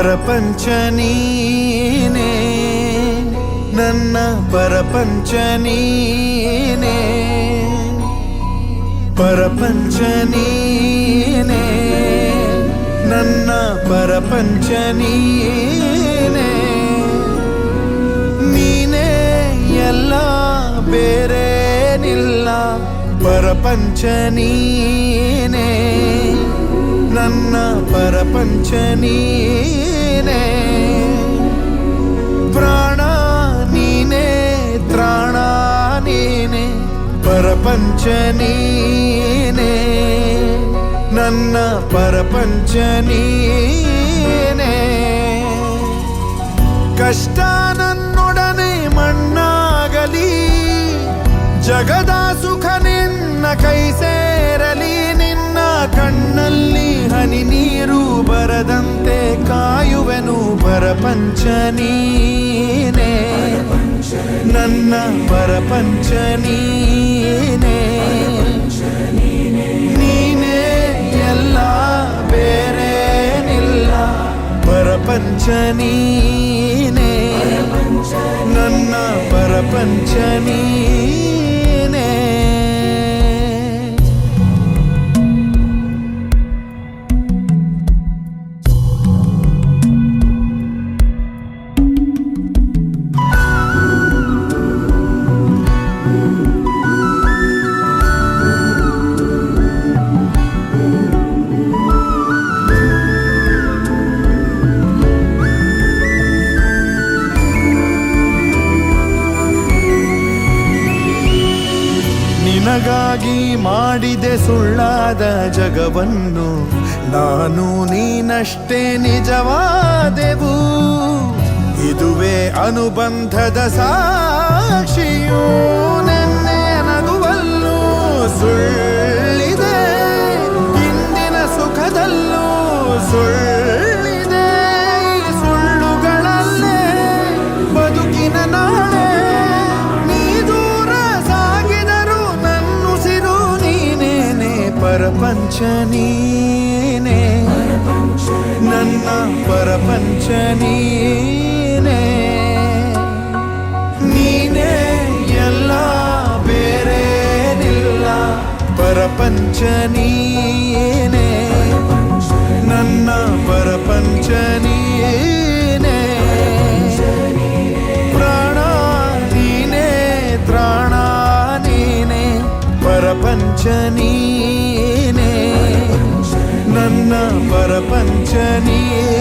ಪರಪಂಚ ನೀನೇ ನನ್ನ ಪರಪಂಚ ನೀನೇ ಪರಪಂಚ ನೀನೇ ನನ್ನ ಪರಪಂಚ ನೀನೇ ನೀನೇ ಎಲ್ಲ ಬೇರೇನಿಲ್ಲ ಪರಪಂಚ ನೀನೇ ನನ್ನ ಪರಪಂಚ ನೀನೇ ಪ್ರಾಣ ನೀನೇ ತ್ರಾಣ ನೀನೇ ಪರಪಂಚ ನೀನೇ ನನ್ನ ಪರಪಂಚ ನೀನೇ ಕಷ್ಟ ನನ್ನೊಡನೆ ಮಣ್ಣಾಗಲಿ ಜಗದ ಸುಖ ನಿನ್ನ ಕೈ ಸೇರಲಿ ನಿನ್ನ ಕಣ್ಣಲ್ಲಿ ಹನಿ ನೀರು ಬರದಂತೆ ಕಾಯುವೆನು ಪರಪಂಚ ನೀನೇ ನನ್ನ ಪರಪಂಚ ನೀನೇ ನೀನೇ ಎಲ್ಲ ಬೇರೇನಿಲ್ಲ ಪರಪಂಚ ನೀನೇ ನನ್ನ ಪರಪಂಚ ನೀನೇ ನಿನಗಾಗಿ ಮಾಡಿದೆ ಸುಳ್ಳಾದ ಜಗವನ್ನು ನಾನು ನೀನಷ್ಟೇ ನಿಜವಾದೆವು ಇದುವೇ ಅನುಬಂಧದ ಸಾಕ್ಷಿಯೂ ನೆನ್ನೆ ನಗುವಲ್ಲೂ ಸುಳ್ಳಿದೆ ಇಂದಿನ ಸುಖದಲ್ಲೂ ಸುಳ್ಳಿದೆ ಸುಳ್ಳುಗಳಲ್ಲೇ ಬದುಕಿನ ನಾಳೆ ಪರಪಂಚ ನೀನೇ ನನ್ನ ಪರಪಂಚ ನೀನೇ ನೀನೇ ಎಲ್ಲ ಬೇರೇನಿಲ್ಲ ಪರಪಂಚ ನೀನೇ ನನ್ನ ಪರಪಂಚ ನೀನೇ ಪ್ರಾಣ ನೀನೇ ತ್ರಾಣ ನೀನೇ ಪರಪಂಚ ನೀನೇ ನನ್ನ ಪರಪಂಚ ನೀನೇ